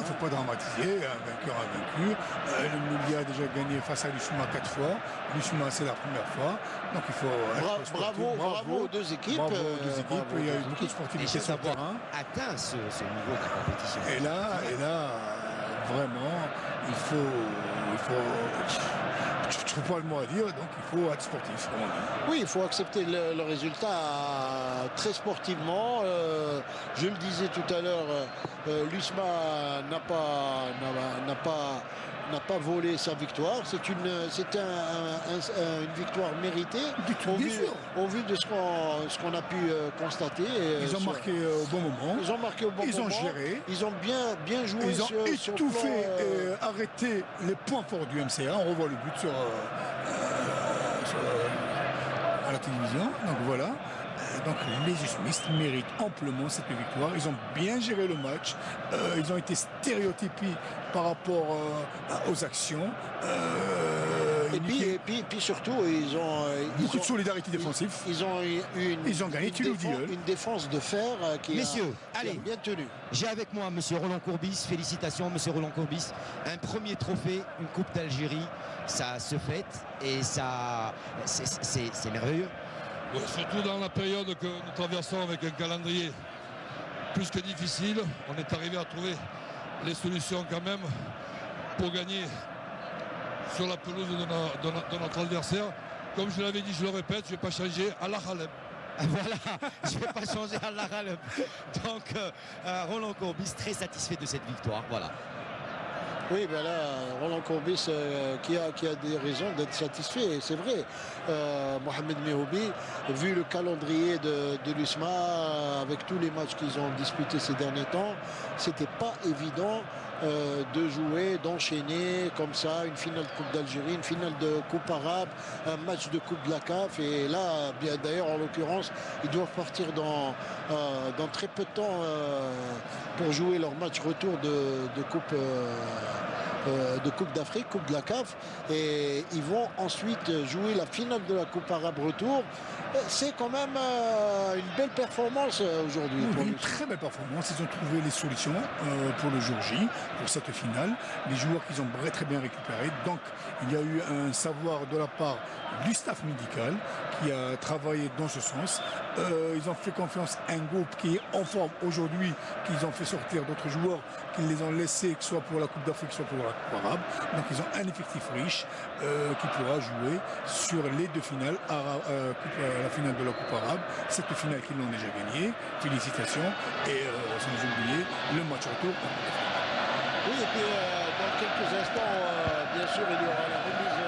ne faut pas dramatiser, un vainqueur a vaincu. Le Mouloudia a déjà gagné face à l'Ushma 4 fois. L'Ushma, c'est la première fois. Donc il faut être sportif. Bravo aux deux équipes. Bravo aux deux équipes. Il y a eu beaucoup de sportivité sur le terrain. Atteint ce niveau de la compétition. Et là, vraiment, il faut je ne trouve pas le mot à dire, donc il faut être sportif, comme on dit. Oui, il faut accepter le résultat très sportivement. Je le disais tout à l'heure, l'USMA n'a pas volé sa victoire. C'est une victoire méritée au vu de ce qu'on a pu constater. Ils ont marqué au bon moment. Ils ont marqué au bon moment. Ils ont géré. Ils ont bien joué. Ils ont étouffé et arrêté les points forts du MCA. On revoit le but à la télévision. Donc voilà. Donc les Usmistes méritent amplement cette victoire. Ils ont bien géré le match. Ils ont été stéréotypés par rapport aux actions. Et puis surtout, ils ont beaucoup de solidarité défensive. Ils ont gagné une défense de fer qui a bien tenu. J'ai avec moi monsieur Roland Courbis. Félicitations monsieur Roland Courbis. Un premier trophée, une Coupe d'Algérie. Ça se fête et ça c'est merveilleux. Ouais, surtout dans la période que nous traversons avec un calendrier plus que difficile, on est arrivé à trouver les solutions quand même pour gagner sur la pelouse de notre adversaire. Comme je l'avais dit, je le répète, je ne vais pas changer à la Halep. Voilà, je ne vais pas changer à la Halep. Donc Roland Courbis très satisfait de cette victoire. Voilà. Oui, ben là, Roland Courbis qui a des raisons d'être satisfait, c'est vrai. Mohamed Mehoubi, vu le calendrier de l'USMA, avec tous les matchs qu'ils ont disputés ces derniers temps, c'était pas évident de jouer, d'enchaîner comme ça une finale de Coupe d'Algérie, une finale de Coupe arabe, un match de Coupe de la CAF. Et là, bien d'ailleurs, en l'occurrence, ils doivent partir dans très peu de temps pour jouer leur match retour de Coupe d'Afrique, Coupe de la CAF, et ils vont ensuite jouer la finale de la Coupe arabe retour. C'est quand même une belle performance aujourd'hui. Oui, une très belle performance. Ils ont trouvé les solutions pour le jour J, pour cette finale. Les joueurs qu'ils ont très bien récupérés. Donc il y a eu un savoir de la part du staff médical qui a travaillé dans ce sens. Ils ont fait confiance à un groupe qui est en forme aujourd'hui, qu'ils ont fait sortir d'autres joueurs, qu'ils les ont laissés, que ce soit pour la Coupe d'Afrique, soit pour la Coupe arabe. Donc ils ont un effectif riche qui pourra jouer sur les deux finales, la finale de la Coupe arabe, cette finale qu'ils l'ont déjà gagnée. Félicitations. Et sans oublier le match retour. Oui, et puis dans quelques instants, bien sûr, il y aura la remise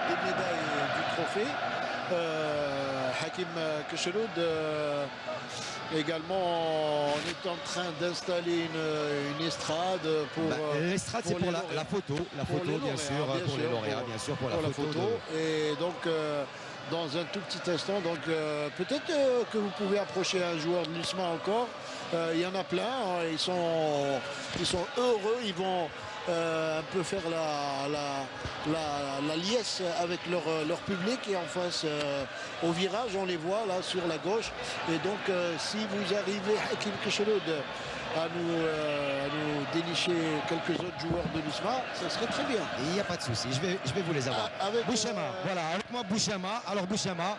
des médailles du trophée. Hakim Keshaloud également, on est en train d'installer une estrade pour l'estrade, c'est pour la photo bien sûr, pour les lauréats, bien sûr, pour la photo. Et donc dans un tout petit instant, donc peut-être que vous pouvez approcher un joueur de l'USMA encore. Il y en a plein, hein, ils sont heureux, ils vont un peu faire la liesse avec leur public. Et en face au virage, on les voit là sur la gauche. Et donc si vous arrivez, Hakim Keshaloud, à nous dénicher quelques autres joueurs de l'USMA, ça serait très bien. Il n'y a pas de souci, je vais vous les avoir. Bouchama, voilà, avec moi Bouchama. Alors Bouchama,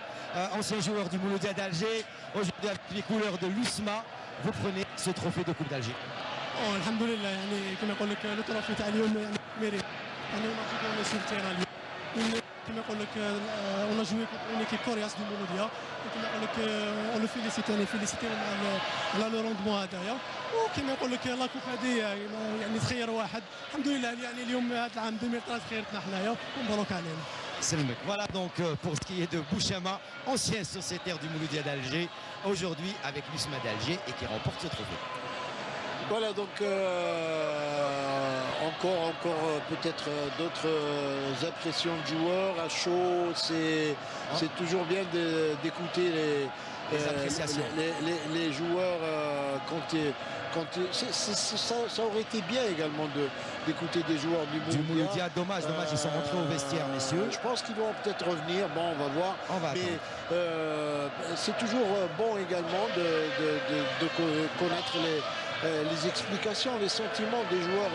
ancien joueur du Mouloudia d'Alger, aujourd'hui avec les couleurs de l'USMA, vous prenez ce trophée de Coupe d'Alger. الحمد لله يعني كما يقول لك لو ترى تاع اليوم يعني ميريت يعني on est sur le terrain اليوم كما يقول لك on a joué contre une équipe coriace du Mouloudia كما يقول لك on le félicite يعني féliciter على لو روندمون هذايا وكما يقول لك لا كوب هذه يعني تخير واحد الحمد لله يعني اليوم هذا العام 2013 خيرتنا حنايا ومبروك علينا. Voilà donc pour ce qui est de Bouchama, ancien sociétaire du Mouloudia d'Alger, aujourd'hui avec l'USMA d'Alger et qui remporte ce trophée. Voilà donc encore peut-être d'autres impressions de joueurs à chaud. C'est toujours bien d'écouter les joueurs quand ça aurait été bien également d'écouter des joueurs du Mouloudia. Dommage, ils sont rentrés au vestiaire, messieurs. Je pense qu'ils vont peut-être revenir. Bon, on va voir. Mais c'est toujours bon également de connaître les explications, les sentiments des joueurs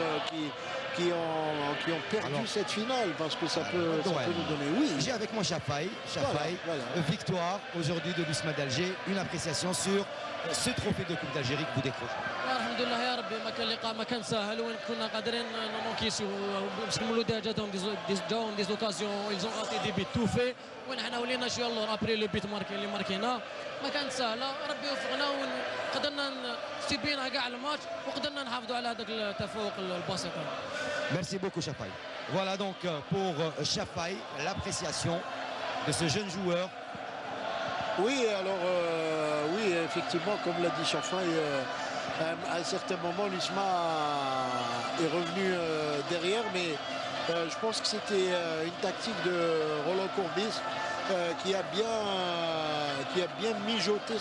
qui ont perdu cette finale, parce que ça peut nous donner. Oui, j'ai avec moi Chafaï. Voilà. Victoire aujourd'hui de l'USMA d'Alger. Une appréciation sur ce trophée de Coupe d'Algérie que vous décrochez. الحمد لله يا ربي، ما كان لقاء ما كان سهل، وين كنا قادرين نونكيسيو باسكو المولوديه جاتهم دي زوكازيون، ils ont raté des buts tout fait، وين حنا ولينا شويه اللور ابري لو بيت ماركي اللي ماركينا ما كانت سهله. ربي يوفقنا وقدرنا سيبينا كاع الماتش وقدرنا نحافظوا على هذاك التفوق البسيط. Merci beaucoup Chafaï. Voilà donc pour Chafaï l'appréciation de ce jeune joueur. Oui, alors oui, effectivement, comme l'a dit Chafaï, à un certain moment, l'USMA est revenu derrière, mais je pense que c'était une tactique de Roland Courbis qui a bien mijoté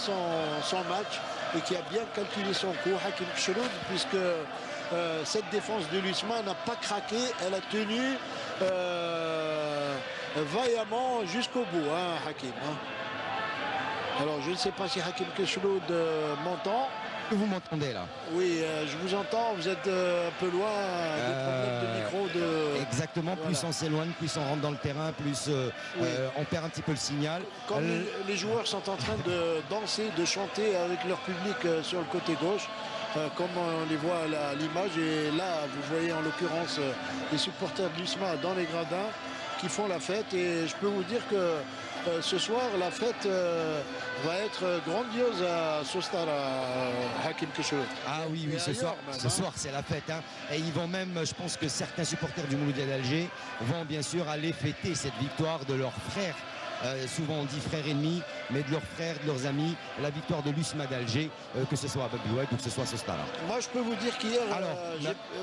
son match et qui a bien calculé son coup, Hakim Kcheloud, puisque cette défense de l'USMA n'a pas craqué, elle a tenu vaillamment jusqu'au bout, hein, Hakim. Hein. Alors je ne sais pas si Hakim Kcheloud m'entend. Vous m'entendez là? Oui, je vous entends, vous êtes un peu loin, des problèmes de micro. Exactement, voilà. Plus on s'éloigne, plus on rentre dans le terrain, plus on perd un petit peu le signal. Comme les joueurs sont en train de danser, de chanter avec leur public sur le côté gauche, comme on les voit à l'image, et là vous voyez en l'occurrence les supporters de l'USMA dans les gradins qui font la fête, et je peux vous dire que ce soir, la fête va être grandiose à Sostara, Hakim Kcheloud. Ah oui, ce soir c'est la fête. Hein. Et ils vont même, je pense que certains supporters du Mouloudia d'Alger vont bien sûr aller fêter cette victoire de leurs frères. Souvent on dit frères ennemis, mais de leurs frères, de leurs amis, la victoire de l'USMA d'Alger, que ce soit à Babioued ou que ce soit à Sostara. Moi je peux vous dire qu'hier...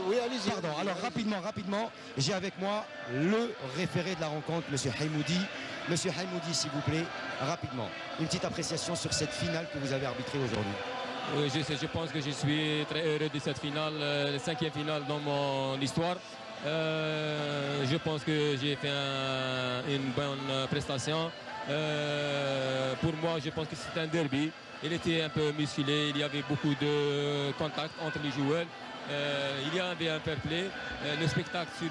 oui, allez-y. Pardon, alors rapidement, j'ai avec moi le référé de la rencontre, M. Haïmoudi. Monsieur Haïmoudi, s'il vous plaît, rapidement, une petite appréciation sur cette finale que vous avez arbitrée aujourd'hui. Oui, je pense que je suis très heureux de cette finale, la 5e finale dans mon histoire. Je pense que j'ai fait une bonne prestation. Pour moi, je pense que c'est un derby. Il était un peu musculé, il y avait beaucoup de contacts entre les joueurs. Il y avait un fair play. Le spectacle sur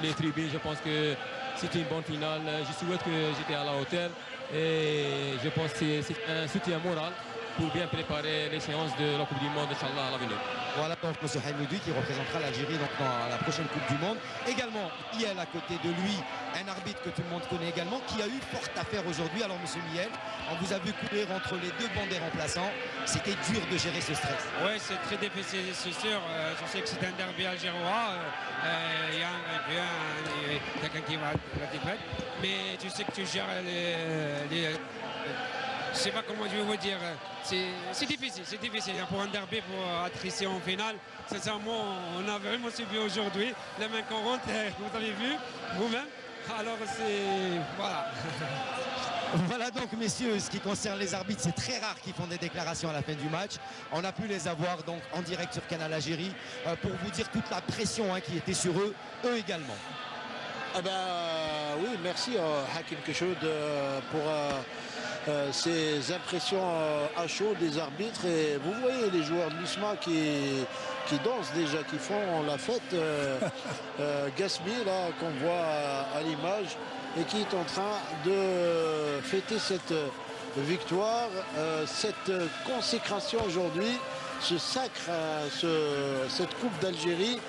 les tribunes, je pense que c'était une bonne finale. Je souhaite que j'étais à la hauteur. Et je pense que c'est un soutien moral pour bien préparer les séances de la Coupe du Monde, Inch'Allah, à l'avenir. Voilà donc M. Haïmoudi qui représentera l'Algérie dans la prochaine Coupe du Monde. Également, Miel à côté de lui, un arbitre que tout le monde connaît également, qui a eu forte affaire aujourd'hui. Alors M. Miel, on vous a vu courir entre les deux bancs des remplaçants. C'était dur de gérer ce stress. Oui, c'est très difficile, c'est sûr. Je sais que c'est un derby algérois. Il y a quelqu'un qui va la défaite. Mais tu sais que tu gères les je ne sais pas comment je vais vous dire. C'est difficile. Pour un derby, pour être ici en finale, sincèrement, on a vraiment subi aujourd'hui. Les mains qu'on rentre, vous avez vu vous-même. Alors voilà. Voilà donc messieurs, ce qui concerne les arbitres, c'est très rare qu'ils font des déclarations à la fin du match. On a pu les avoir donc en direct sur Canal Algérie pour vous dire toute la pression qui était sur eux également. Ah ben oui, merci Hakim Kcheloud pour ces impressions à chaud des arbitres. Et vous voyez les joueurs de l'USMA qui dansent déjà, qui font la fête. Gasmi là qu'on voit à l'image et qui est en train de fêter cette victoire, cette consécration aujourd'hui, ce sacre, cette Coupe d'Algérie,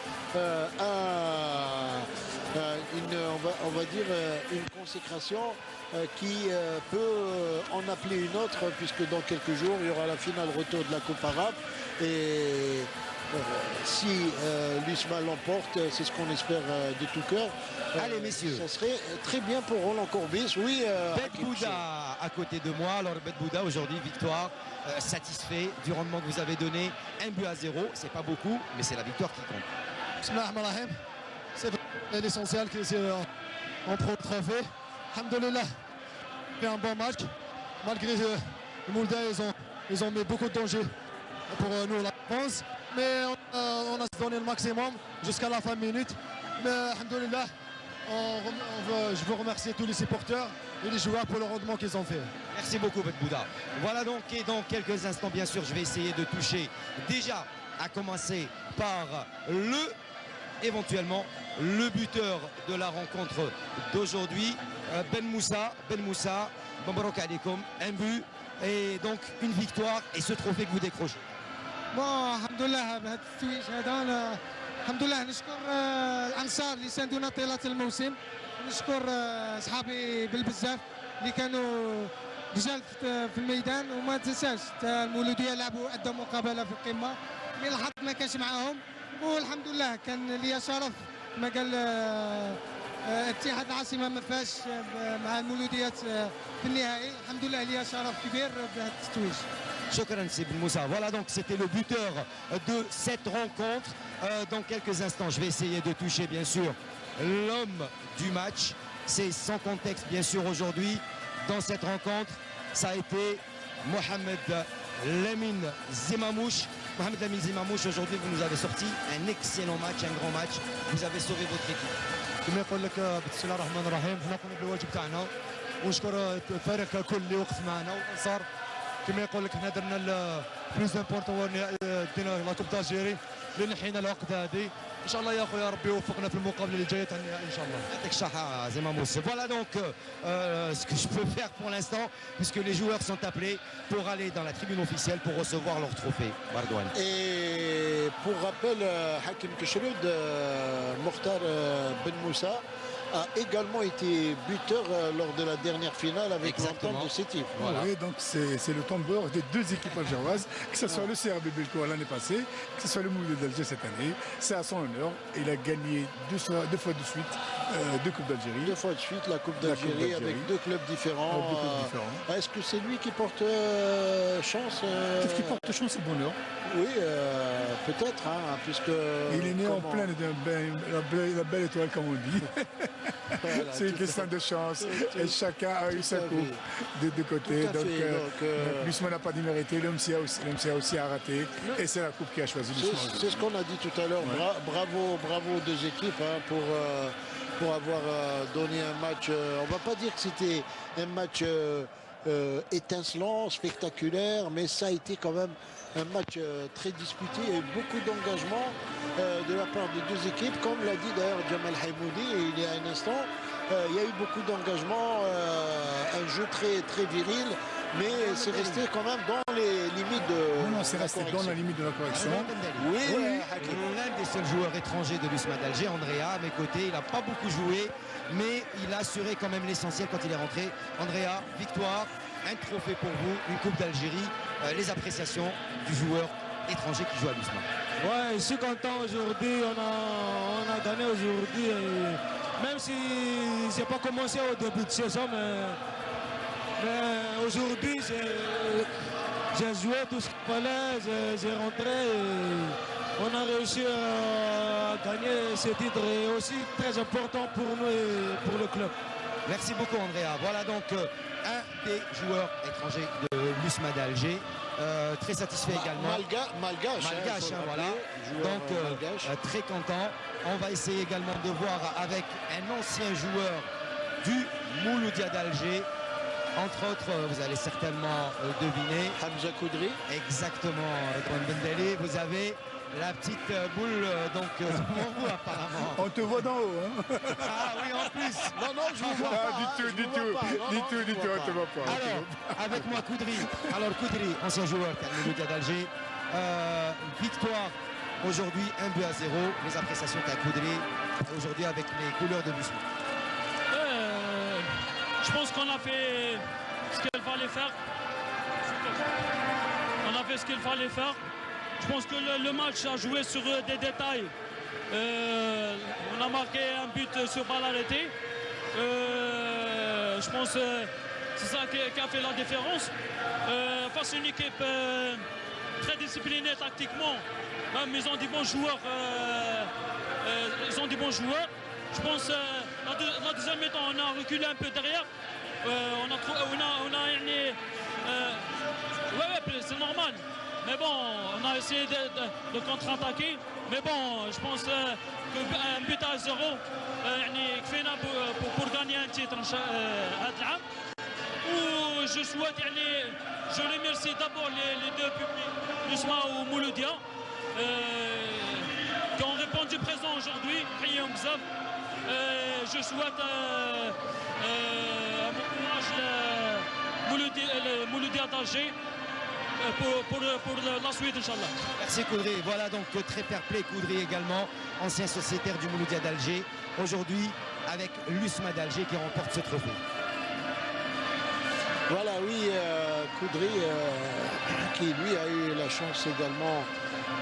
on va dire une consécration qui peut en appeler une autre, puisque dans quelques jours il y aura la finale retour de la Coupe arabe, et si l'USMA l'emporte, c'est ce qu'on espère de tout cœur. Allez messieurs, ça serait très bien pour Roland Courbis. Oui, Bet Bouda à côté de moi. Alors Bet Bouda aujourd'hui, victoire, satisfait du rendement que vous avez donné, 1-0, c'est pas beaucoup, mais c'est la victoire qui compte. Bismillahirrahmanirrahim. C'est l'essentiel qu'on prend le trophée. Alhamdoulilah, fait un bon match. Malgré le Moulda, ils ont mis beaucoup de danger pour nous la France. Mais on a donné le maximum jusqu'à la fin de minute. Mais alhamdoulilah, je veux remercier tous les supporters et les joueurs pour le rendement qu'ils ont fait. Merci beaucoup, Ben Bouda. Voilà donc, et dans quelques instants, bien sûr, je vais essayer de toucher déjà, à commencer par éventuellement, le buteur de la rencontre d'aujourd'hui, Ben Moussa, Mabrouk alaikum, un but et donc une victoire et ce trophée que vous décrochez. Bon, alhamdoulilah, بهذا التتويج هذا الحمد لله نشكر الانصار اللي ساندونا طيله الموسم ونشكر اصحابي بالبزاف اللي كانوا رجال في الميدان وما تنساش المولوديه لعبوا ادوا مقابله في القمه من الحظ ما كانش معاهم والحمد لله كان لي شرف ما قال اتحاد العاصمه ما فاش مع المولوديات في النهائي الحمد لله لي شرف كبير بهذا التتويج. Chokran Sibn Moussa. Voilà donc c'était le buteur de cette rencontre. Dans quelques instants, je vais essayer de toucher bien sûr l'homme du match. C'est sans contexte bien sûr aujourd'hui. Dans cette rencontre, ça a été Mohamed Lamine Zimamouche. Mohamed Lamine Zimamouche, aujourd'hui vous nous avez sorti un excellent match, un grand match. Vous avez sauvé votre équipe. كما يقول لك بسم الله الرحمن الرحيم حنا قمنا بالواجب تاعنا ونشكر الفريق كل اللي وقف معنا والانصار كما يقول لك حنا درنا البلوس امبورطون هو دينا لا كوب دالجيري اللي نحينا الوقت هذه ان شاء الله يا خويا ربي يوفقنا في المقابله اللي جايه تاع النهائي ان شاء الله. Voilà donc ce que je peux faire pour l'instant puisque les joueurs sont appelés pour aller dans la tribune officielle pour recevoir leur trophée. Bardouane. Et pour rappel, Hakim Keshroud, Mokhtar Ben Moussa a également été buteur lors de la dernière finale avec l'entente de Sétif. Voilà. Oui, donc c'est le tombeur des deux équipes algéroises, que ce soit le CRB Belko l'année passée, que ce soit le Mouloud d'Alger cette année. C'est à son honneur. Il a gagné deux fois de suite deux Coupes d'Algérie. Deux fois de suite la Coupe d'Algérie avec deux clubs différents. Est-ce que c'est lui qui porte chance Qu'est-ce qui porte chance et bonheur? Oui, peut-être, hein, puisque... Il est né en pleine la belle étoile, comme on dit. Voilà, c'est une question de chance. Et chacun a eu sa coupe des deux côtés. Donc, Lusma n'a pas démérité. L'OMC a aussi raté. Et c'est la coupe qui a choisi Lusma. C'est ce qu'on a dit tout à l'heure. Ouais. Bravo aux deux équipes hein, pour avoir donné un match. On ne va pas dire que c'était un match étincelant, spectaculaire, mais ça a été quand même un match très disputé. Il y a eu beaucoup d'engagement de la part des deux équipes, comme l'a dit d'ailleurs Jamal Haïmoudi il y a un instant. Il y a eu beaucoup d'engagement, un jeu très viril, mais c'est resté quand même dans les limites de non, c'est resté dans la limite de la correction. Oui, l'un des seuls joueurs étrangers de l'USMA d'Alger, Andrea, à mes côtés, il n'a pas beaucoup joué, mais il a assuré quand même l'essentiel quand il est rentré. Andrea, victoire, un trophée pour vous, une Coupe d'Algérie, les appréciations du joueur étranger qui joue à l'USMA. Ouais, je suis content aujourd'hui, on a gagné aujourd'hui, même si j'ai pas commencé au début de saison, mais aujourd'hui j'ai joué tout ce qu'il fallait, j'ai rentré et on a réussi à gagner ce titre et aussi très important pour nous et pour le club. Merci beaucoup Andrea. Voilà donc un des joueurs étrangers de l'USMA d'Alger. Très satisfait également. Malgache, hein, voilà. Donc très content. On va essayer également de voir avec un ancien joueur du Mouloudia d'Alger. Entre autres, vous allez certainement deviner. Hamza Koudri. Exactement, Redouane Bendali. Vous avez la petite boule, donc pour vous apparemment. On te voit d'en haut, hein. Ah oui, en plus. Non, je vous vois pas. Du tout, on te voit pas. Alors, avec moi, Koudri. Alors, Koudri, ancien joueur du Mouloudia d'Alger. Victoire aujourd'hui, 1-0. Les appréciations qu'a Koudri aujourd'hui avec les couleurs de l'USMA. Je pense qu'on a fait ce qu'il fallait faire. On a fait ce qu'il fallait faire. Je pense que le match a joué sur des détails. On a marqué un but sur balle arrêtée. Je pense que c'est ça qui a fait la différence. Face à une équipe très disciplinée tactiquement, même ils ont des bons joueurs. Je pense la deuxième mi-temps, on a reculé un peu derrière. C'est normal. Mais bon, on a essayé de contre-attaquer. Mais bon, je pense qu'un but à 0, كفينا التيتر هذا العام. وجو سوات يعني جو ريميرسي دابور لي دو بوبليك l'USMA ou Mouloudia qui ont répondu présent aujourd'hui. نحييهم بزاف. Je souhaite un bon courage Mouloudia d'Alger pour la suite, Inch'Allah. Merci Koudri. Voilà donc très fair play Koudri également, ancien sociétaire du Mouloudia d'Alger. Aujourd'hui avec l'USMA d'Alger qui remporte ce trophée. Voilà, oui, Koudri qui lui a eu la chance également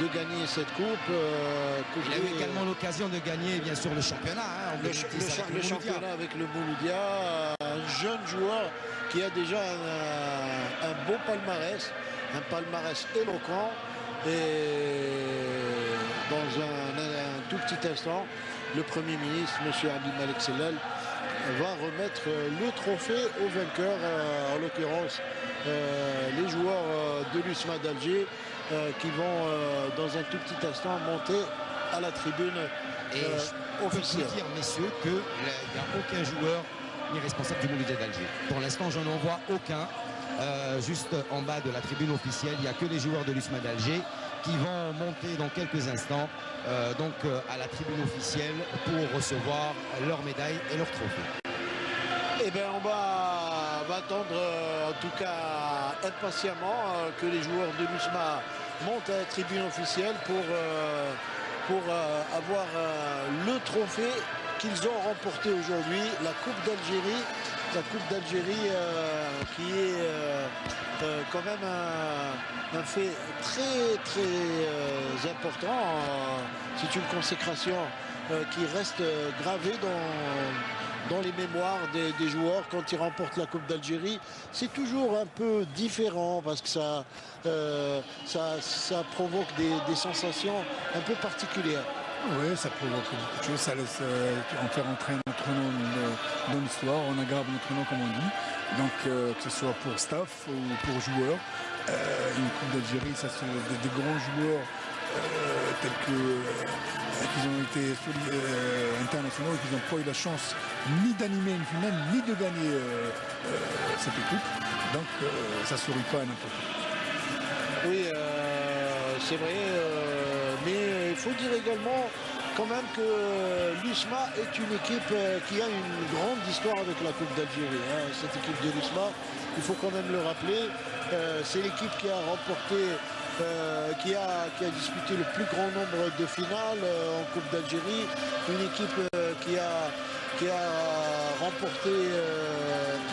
de gagner cette coupe. Il a eu également l'occasion de gagner bien sûr le championnat. Le championnat avec le Mouloudia, un jeune joueur qui a déjà un beau palmarès, un palmarès éloquent. Et dans un tout petit instant, le Premier ministre, M. Abdi Malek Sellal, va remettre le trophée aux vainqueurs, en l'occurrence les joueurs de l'USMA d'Alger qui vont dans un tout petit instant monter à la tribune officielle. Je peux vous dire, messieurs, qu'il n'y a aucun joueur ni responsable du Mouloudia d'Alger. Pour l'instant, je n'en vois aucun. Juste en bas de la tribune officielle, il n'y a que les joueurs de l'USMA d'Alger qui vont monter dans quelques instants à la tribune officielle pour recevoir leur médaille et leur trophée. Eh bien, on va attendre en tout cas impatiemment que les joueurs de l'USMA montent à la tribune officielle pour avoir le trophée qu'ils ont remporté aujourd'hui, la Coupe d'Algérie. La Coupe d'Algérie qui est quand même un fait très important. C'est une consécration qui reste gravée dans les mémoires des joueurs quand ils remportent la Coupe d'Algérie. C'est toujours un peu différent parce que ça provoque des sensations un peu particulières. Oui, ça provoque beaucoup de choses, ça laisse en faire entrer notre nom dans l'histoire, on aggrave notre nom comme on dit. Donc que ce soit pour staff ou pour joueurs, une Coupe d'Algérie, ça sont des grands joueurs tels que qui ont été internationaux et qui n'ont pas eu la chance ni d'animer une finale, ni de gagner cette coupe. Donc ça ne sourit pas à n'importe qui. Oui, c'est vrai. Mais il faut dire également quand même que l'USMA est une équipe qui a une grande histoire avec la Coupe d'Algérie. Cette équipe de l'USMA, il faut quand même le rappeler. C'est l'équipe qui a remporté, qui a disputé le plus grand nombre de finales en Coupe d'Algérie. Une équipe qui a remporté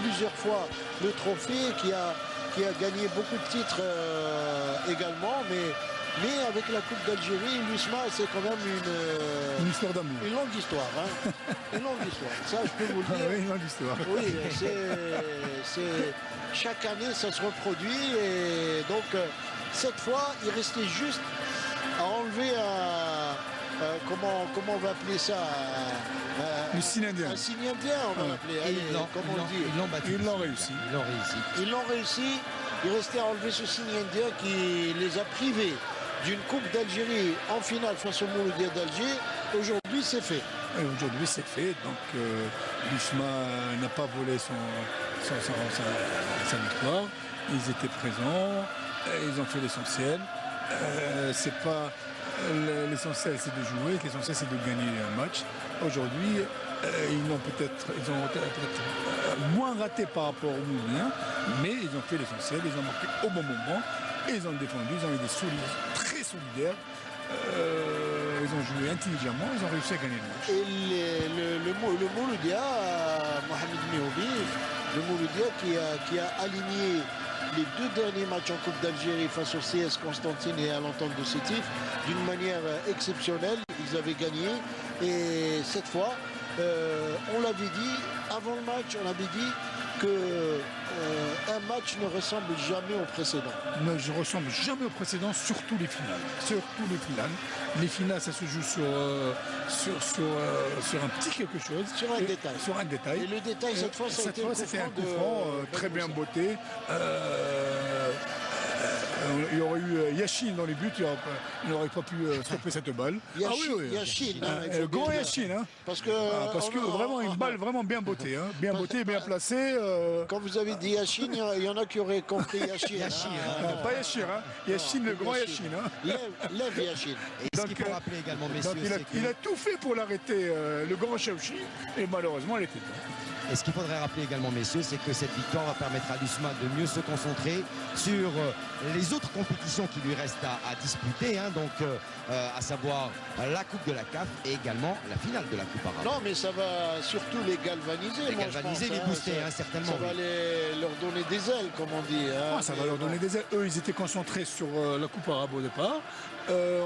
plusieurs fois le trophée, qui a gagné beaucoup de titres également. Mais avec la Coupe d'Algérie, l'USMA, c'est quand même une histoire d'amour. Une longue histoire. Une longue histoire. Ça, je peux vous le dire. Oui, une longue histoire. Oui, chaque année, ça se reproduit. Et donc, cette fois, il restait juste à enlever comment on va appeler ça le signe indien. Un signe indien, on va l'appeler. Ils l'ont réussi. Ils l'ont réussi. Il restait à enlever ce signe indien qui les a privés d'une Coupe d'Algérie en finale face au Mouloudia d'Alger. Aujourd'hui, c'est fait. Aujourd'hui, c'est fait. Donc, l'USMA n'a pas volé sa victoire. Ils étaient présents. Ils ont fait l'essentiel. C'est pas l'essentiel, c'est de jouer. L'essentiel, c'est de gagner un match. Aujourd'hui, ils ont peut-être moins raté par rapport aux Mouloudiens, mais ils ont fait l'essentiel. Ils ont marqué au bon moment. Et ils ont défendu. Ils ont été très solidaires. Ils ont joué intelligemment, ils ont réussi à gagner le match. Et le Mouloudia, Mohamed Mihoubi, le Mouloudia qui a aligné les deux derniers matchs en Coupe d'Algérie face au CS Constantine et à l'Entente de Sétif d'une manière exceptionnelle. Ils avaient gagné et cette fois, on l'avait dit, avant le match, on avait dit que un match ne ressemble jamais au précédent. Ne ressemble jamais au précédent, surtout les finales. Surtout les finales. Les finales, ça se joue sur un petit quelque chose. Sur un détail. Sur un détail. Et le détail, cette fois, c'était un coup franc très bien botté. Il y aurait eu Yashin dans les buts, il n'aurait pas pu stopper cette balle. Yashin, le grand Yashin. Hein. Parce que, vraiment une balle vraiment bien bottée. Hein. Bien bottée, bien placée. Quand vous avez dit Yashin, il y en a qui auraient compris Yashin. Pas Yashin, hein. Yashin, le grand Yashin. Hein. Lève Yashin. Et ce qu'il faut rappeler également, messieurs, il a tout fait pour l'arrêter, le grand Chaouchi, et malheureusement, elle était pas. Et ce qu'il faudrait rappeler également, messieurs, c'est que cette victoire va permettre à l'USMA de mieux se concentrer sur les autres compétitions qui lui restent à disputer, hein, donc à savoir la Coupe de la CAF et également la finale de la Coupe arabe. Non, mais ça va surtout les galvaniser. Les galvaniser, les booster, certainement. Ça va leur donner des ailes, comme on dit. Hein, ça va leur donner des ailes. Eux, ils étaient concentrés sur la Coupe arabe au départ.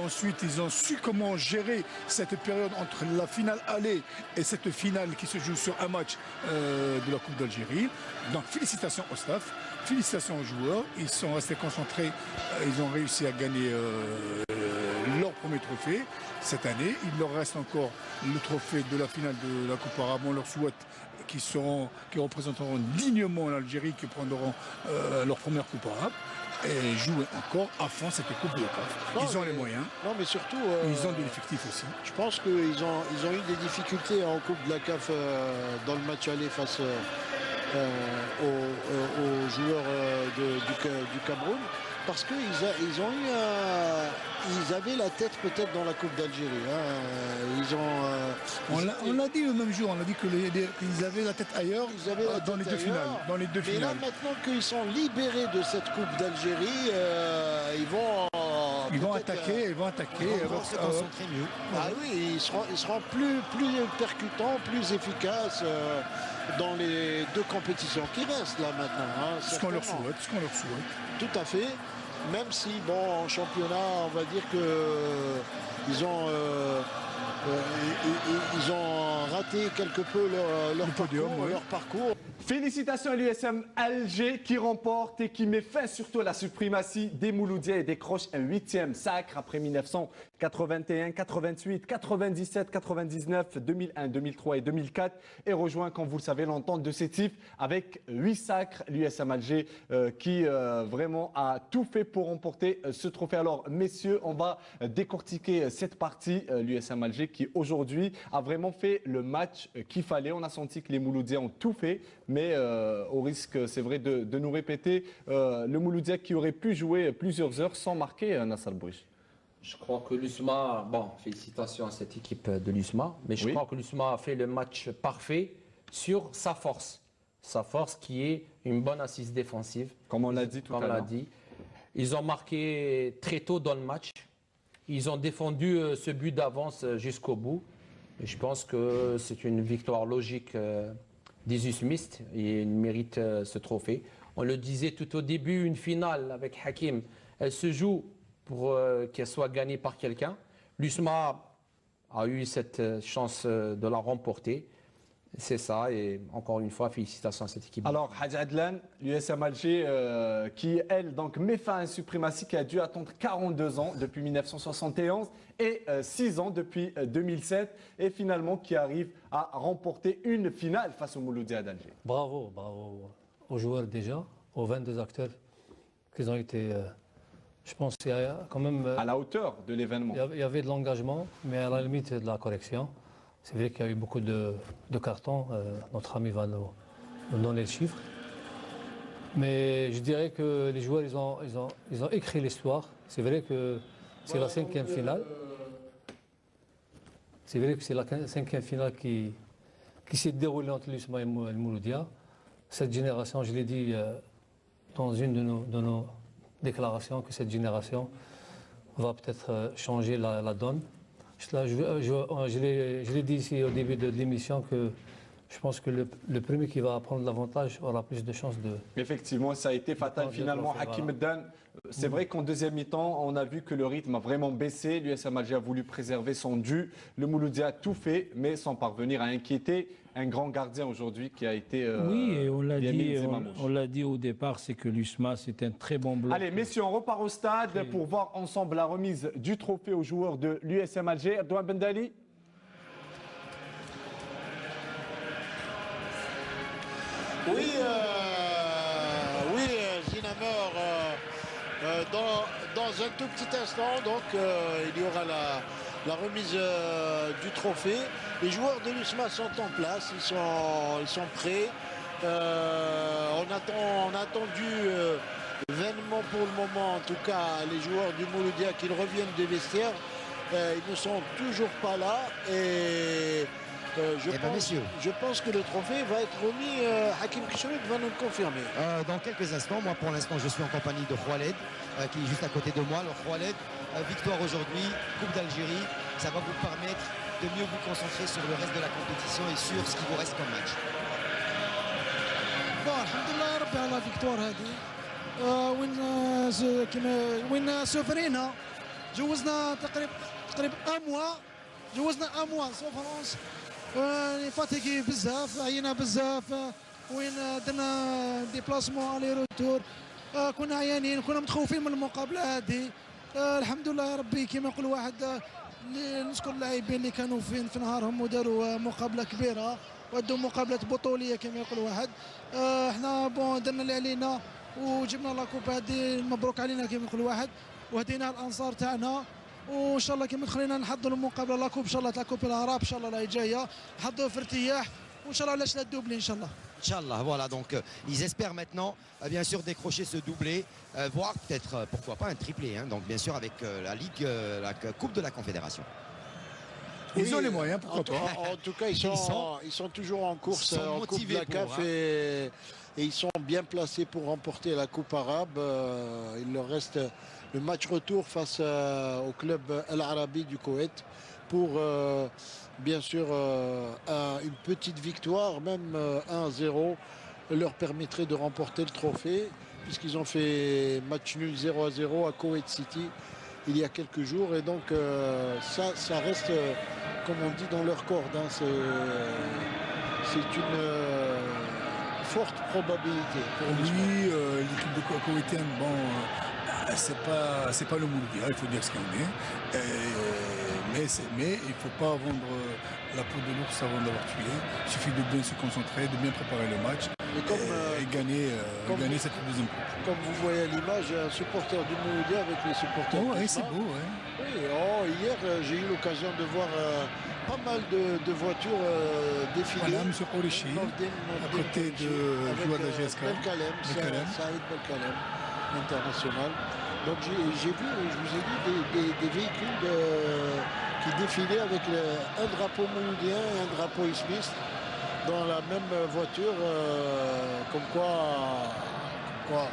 Ensuite, ils ont su comment gérer cette période entre la finale aller et cette finale qui se joue sur un match de la Coupe d'Algérie. Donc, félicitations au staff, félicitations aux joueurs. Ils sont restés concentrés. Ils ont réussi à gagner leur premier trophée cette année. Il leur reste encore le trophée de la finale de la Coupe arabe. On leur souhaite qui représenteront dignement l'Algérie, qui prendront leur première Coupe arabe. Et jouer encore à fond cette Coupe de la CAF. Ils ont les moyens. Non, mais surtout... ils ont de l'effectif aussi. Je pense qu'ils ont eu des difficultés en Coupe de la CAF dans le match aller face aux joueurs du Cameroun. Parce qu'ils ils avaient la tête peut-être dans la Coupe d'Algérie. Hein. On l'a dit le même jour, on a dit qu'ils avaient la tête ailleurs dans les deux finales. Dans les deux finales. Et là, maintenant qu'ils sont libérés de cette Coupe d'Algérie, ils vont attaquer. Ils vont se concentrer mieux. Ah oui, ils seront plus percutants, plus efficaces dans les deux compétitions qui restent là maintenant. Hein, ce qu'on leur souhaite. Tout à fait. Même si, bon, en championnat, on va dire qu'ils ont raté quelque peu leur parcours. Félicitations à l'USM Alger qui remporte et qui met fin surtout à la suprématie des Mouloudiens et décroche un 8e sacre après 1981, 88, 97, 99, 2001, 2003 et 2004 et rejoint, comme vous le savez, l'entente de Sétif avec 8 sacres. L'USM Alger qui vraiment a tout fait pour remporter ce trophée. Alors, messieurs, on va décortiquer cette partie. L'USM Alger qui aujourd'hui a vraiment fait le match qu'il fallait. On a senti que les Mouloudiens ont tout fait, mais au risque, c'est vrai, de nous répéter, le Mouloudia qui aurait pu jouer plusieurs heures sans marquer, Nassar Bouich. Je crois que l'USMA, bon, félicitations à cette équipe de l'USMA, mais je crois que l'USMA a fait le match parfait sur sa force. Sa force qui est une bonne assise défensive. Comme on l'a dit tout à l'heure. Ils ont marqué très tôt dans le match. Ils ont défendu ce but d'avance jusqu'au bout. Et je pense que c'est une victoire logique des USMistes et ils méritent ce trophée. On le disait tout au début, une finale avec Hakim, elle se joue pour qu'elle soit gagnée par quelqu'un. L'USMA a eu cette chance de la remporter. C'est ça, et encore une fois, félicitations à cette équipe. Alors, Hadj Adlan, l'USM Alger, qui, elle, donc, met fin à une suprématie qui a dû attendre 42 ans depuis 1971 et 6 ans depuis 2007, et finalement qui arrive à remporter une finale face au Mouloudia d'Alger. Bravo aux joueurs déjà, aux 22 acteurs qui ont été, je pense, qu'il y a quand même... à la hauteur de l'événement. Il y avait de l'engagement, mais à la limite de la correction. C'est vrai qu'il y a eu beaucoup de cartons. Notre ami va nous donner le chiffre. Mais je dirais que les joueurs, ils ont écrit l'histoire. C'est vrai que c'est la 5e finale. C'est vrai que c'est la 5e finale qui s'est déroulée entre l'USMA et le Mouloudia. Cette génération, je l'ai dit dans une de nos déclarations, que cette génération va peut-être changer la donne. Je l'ai dit ici au début de l'émission que je pense que le premier qui va prendre l'avantage aura plus de chances de... Effectivement, ça a été fatal finalement. Hakim Dan, c'est vrai qu'en deuxième mi-temps, on a vu que le rythme a vraiment baissé. L'USM Alger a voulu préserver son dû. Le Mouloudia a tout fait, mais sans parvenir à inquiéter un grand gardien aujourd'hui qui a été... oui, et on l'a dit au départ, c'est que l'USMA, c'est un très bon bloc. Allez, messieurs, on repart au stade pour voir ensemble la remise du trophée aux joueurs de l'USM Alger. Abdouan Bendali. Oui, Zinamor, Dans un tout petit instant, donc, il y aura la remise du trophée. Les joueurs de l'USMA sont en place, ils sont prêts. On a attendu vainement pour le moment, en tout cas, les joueurs du Mouloudia qu'ils reviennent des vestiaires. Ils ne sont toujours pas là et je pense que le trophée va être remis. Hakim Kishouid va nous le confirmer. Dans quelques instants, moi pour l'instant je suis en compagnie de Khaled qui est juste à côté de moi. Alors Khaled, victoire aujourd'hui, Coupe d'Algérie, ça va vous permettre de mieux vous concentrer sur le reste de la compétition et sur ce qui vous reste comme match. Bon, alhamdoulilah ربي على la victoire هذه وين سوفرينا جوزنا تقريبا جوزنا اموا سوفرونس فاتيكي بزاف عينا بزاف وين درنا ديبلاسمون الي روتور كنا عيانين كنا متخوفين من المقابله هذه الحمد لله ربي كما يقول واحد نشكر اللاعبين اللي كانوا في نهارهم وداروا مقابله كبيره ودوا مقابله بطوليه كما يقول واحد احنا بون درنا اللي علينا وجبنا لاكوب هذه مبروك علينا كما يقول واحد وهدينا الانصار تاعنا وان شاء الله كما خلينا نحضروا المقابله لاكوب ان شاء الله لاكوب العرب ان شاء الله راهي جايه نحضروا في ارتياح وان شاء الله علاش لا الدوبلي ان شاء الله. Inch'Allah, voilà, donc ils espèrent maintenant bien sûr décrocher ce doublé, voire peut-être pourquoi pas un triplé, hein, donc bien sûr avec la Ligue, la Coupe de la Confédération. Ils ont les moyens, pourquoi pas. En tout cas, ils sont toujours en course en Coupe de la CAF et ils sont bien placés pour remporter la Coupe arabe. Il leur reste le match retour face au club Al Arabi du Koweït pour bien sûr une petite victoire, même 1-0 leur permettrait de remporter le trophée puisqu'ils ont fait match nul 0-0 à Koweït City il y a quelques jours et donc ça reste comme on dit dans leur corde, hein, c'est une forte probabilité. Oui, l'équipe de Koweïtienne, bon, c'est pas le Mouloudia, il faut dire ce qu'on est. Mais il ne faut pas vendre la peau de l'ours avant d'avoir tué. Il suffit de bien se concentrer, de bien préparer le match et gagner cette deuxième coupe. Comme vous voyez à l'image, un supporter du Mouloudia avec les supporters du c'est beau, ouais. Oui, hier, j'ai eu l'occasion de voir pas mal de voitures défiler. Voilà, M. Kourechi, à côté de joueur de la GSK. Saïd Belkalem, international. Donc j'ai vu, je vous ai dit, des véhicules qui défilaient avec un drapeau mouloudien et un drapeau islamiste dans la même voiture, comme quoi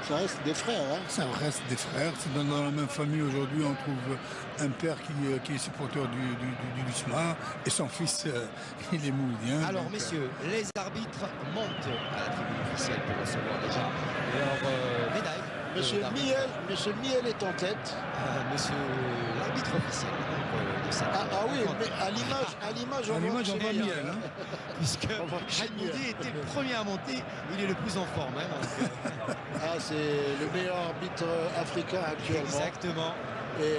ça reste des frères. Hein. Ça reste des frères. C'est dans la même famille aujourd'hui, on trouve un père qui est supporter du Lusma et son fils, il est mouloudien. Alors messieurs, les arbitres montent à la tribune officielle pour recevoir déjà leur médaille. Monsieur Miel est en tête. Monsieur l'arbitre officiel de cette oui, mais à l'image on voit Miel. Hein. Puisque Haïmoudi était le premier à monter, il est le plus en forme. Hein, c'est le meilleur arbitre africain actuellement. Exactement. Et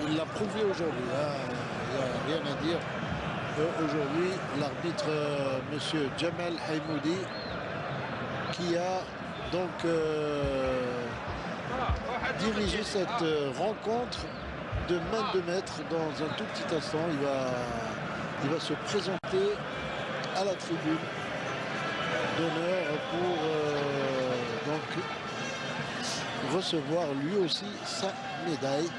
il l'a prouvé aujourd'hui. Il n'y a rien à dire. Aujourd'hui, l'arbitre monsieur Jamal Haïmoudi qui a donc diriger cette rencontre de main de maître. Dans un tout petit instant, il va se présenter à la tribune d'honneur pour donc recevoir lui aussi sa médaille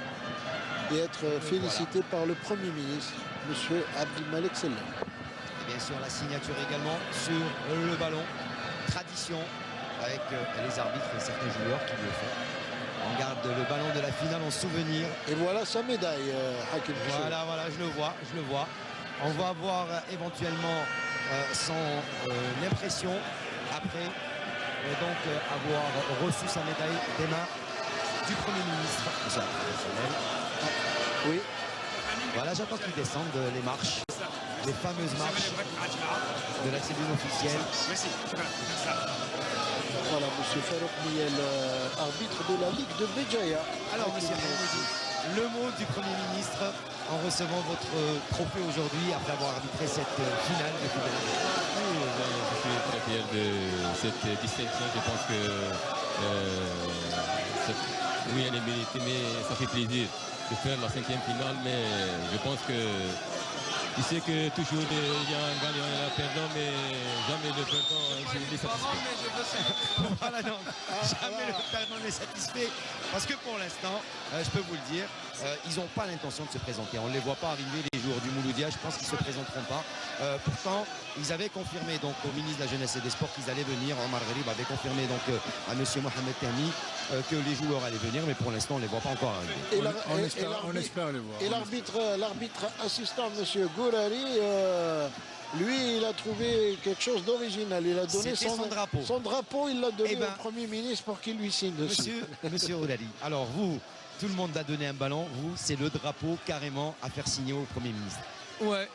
et être félicité par le Premier ministre, M. Abdelmalek Sellem. Et bien sûr, la signature également sur le ballon. Tradition avec les arbitres et certains joueurs qui le font. On garde le ballon de la finale en souvenir. Et voilà sa médaille, Hakim. Voilà, je le vois. On va voir éventuellement son impression après donc avoir reçu sa médaille des mains du Premier ministre. C'est traditionnel. Oui. Voilà, j'attends qu'ils descendent les marches, les fameuses marches de la tribune officielle. Voilà, M. Farouk Miel, arbitre de la Ligue de Béjaïa. Alors, M. Haïmoudi, le mot du Premier ministre en recevant votre trophée aujourd'hui après avoir arbitré cette finale de Coupe de la Oui, je suis très fier de cette distinction. Je pense que Oui, elle est méritée, mais ça fait plaisir de faire la 5e finale. Mais je pense que tu sais que toujours il y a un gagnant et un perdant, mais jamais le perdant n'est satisfait. Voilà, donc, jamais le perdant n'est satisfait. Parce que pour l'instant, je peux vous le dire, ils n'ont pas l'intention de se présenter. On ne les voit pas arriver, les joueurs du Mouloudia. Je pense qu'ils ne se présenteront pas. Pourtant, ils avaient confirmé donc, au ministre de la Jeunesse et des Sports qu'ils allaient venir. Omar Gharib avait confirmé donc, à M. Mohamed Tahmi que les joueurs allaient venir. Mais pour l'instant, on ne les voit pas encore arriver. On espère les voir. Et l'arbitre assistant, M. Gourari, lui, il a trouvé quelque chose d'original. Il a donné son drapeau. Son drapeau, il l'a donné au Premier ministre pour qu'il lui signe dessus. Monsieur Oulali, alors vous, tout le monde a donné un ballon. Vous, c'est le drapeau carrément à faire signer au Premier ministre. Ouais,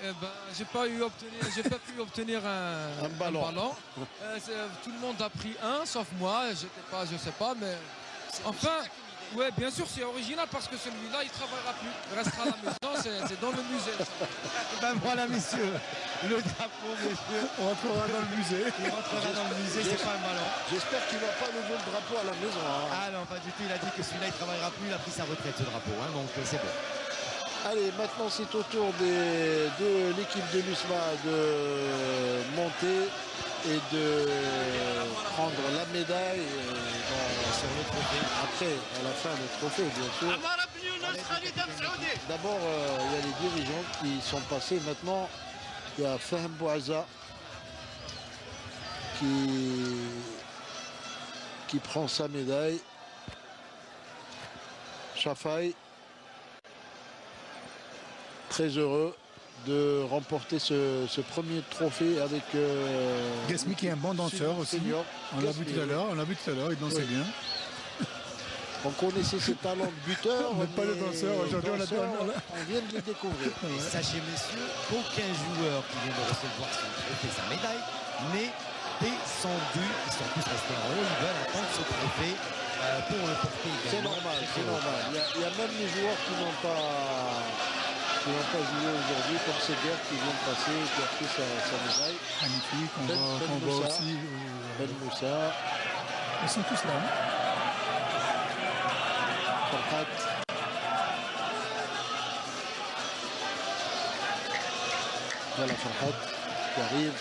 j'ai pas pu obtenir un ballon. Tout le monde a pris un, sauf moi. Je sais pas, mais enfin. Oui, bien sûr, c'est original parce que celui-là, il ne travaillera plus. Il restera à la maison, c'est dans le musée. Ben voilà, messieurs, le drapeau, messieurs. On rentrera dans le musée. Il rentrera dans le musée, c'est pas un ballon. J'espère qu'il ne va pas lever le drapeau à la maison. Hein. Ah non, pas du tout. Il a dit que celui-là, il ne travaillera plus. Il a pris sa retraite, ce drapeau. Hein, donc, c'est bon. Allez, maintenant, c'est au tour de l'équipe de l'USMA de monter et de prendre la médaille sur le trophée. Après, à la fin, le trophée, bien sûr. D'abord, il y a les dirigeants qui sont passés. Maintenant, il y a Fahem Bouaza qui prend sa médaille. Chafaï, très heureux de remporter ce premier trophée avec Gasmi qui est un bon danseur aussi. On l'a vu tout à l'heure, il dansait bien. On connaissait ses talents de buteur, mais pas le danseur. Aujourd'hui, on vient de les découvrir. Et sachez, messieurs, aucun joueur qui vient de recevoir son trophée, sa médaille, n'est descendu. Ils sont tous restés en haut. Ils veulent attendre ce trophée pour le porter également. C'est normal, c'est normal. Il y a même les joueurs qui n'ont pas joué aujourd'hui, comme Seguer qui vient de passer, qui a pris sa médaille. Magnifique, on voit aussi. Ben Moussa. Ils sont tous là. Farhat. Voilà Farhat qui arrive.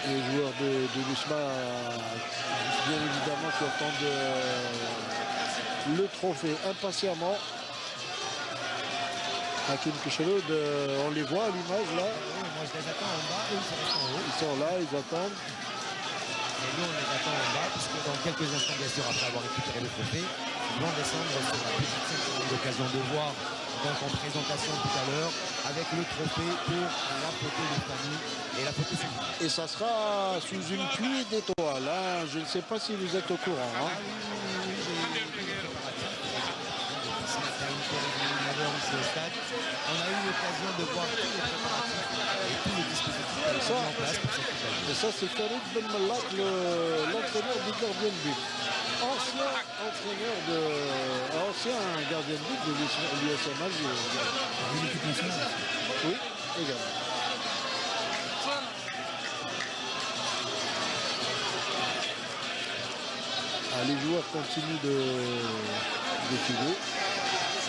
Et les joueurs de l'USMA, bien évidemment, qui attendent le trophée impatiemment. Hakim Kichelou, on les voit à l'image là. Oui, moi je les attends en bas, eux ils sont en haut. Ils sont là, ils attendent. Et nous on les attend en bas, puisque dans quelques instants, bien sûr, après avoir récupéré le trophée, ils vont descendre sur la petite scène qu'on a eu l'occasion de voir donc en présentation tout à l'heure, avec le trophée pour la photo de famille et la photo suivante. Et ça sera sous une pluie d'étoiles. Hein. Je ne sais pas si vous êtes au courant. Hein. On a eu l'occasion de voir tous les préparatifs et tous les dispositifs mis en place pour cette finale. Et ça, c'est Farid Ben Malak, l'entraîneur du gardien de but. Ancien gardien de but de l'USM Alger. Oui, également. Ah, les joueurs continuent de filer.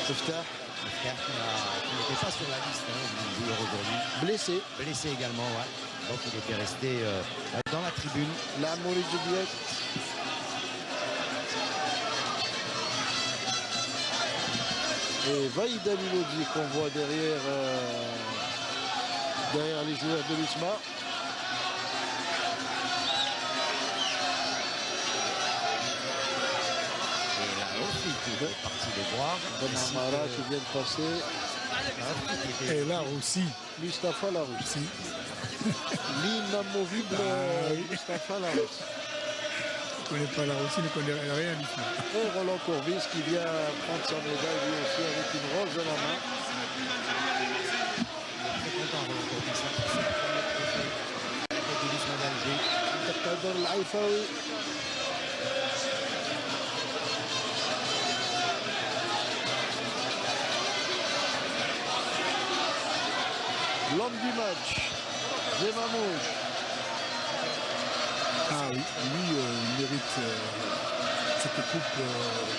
Oftah qui n'était pas sur la liste du joueur aujourd'hui. Blessé également, ouais. Donc il était resté dans la tribune. La Mouri Djoubiek. Et Vaïda Milodi qu'on voit derrière les joueurs de l'USMA. Qui est parti les voir. Ben Amara qui vient de passer. Et là aussi. Mustapha Laroussi. L'inamovible Mustapha Laroussi. Ne connaît pas Laroussi, ne connaît rien du tout. Et Roland Courbis qui vient prendre sa médaille lui aussi avec une rose dans la main. Il est très content Roland Courbis pour ce premier trophée de l'USMA d'Alger. Abdel Aïfaoui. L'homme du match, Zemamouche, Ah oui, lui mérite cette coupe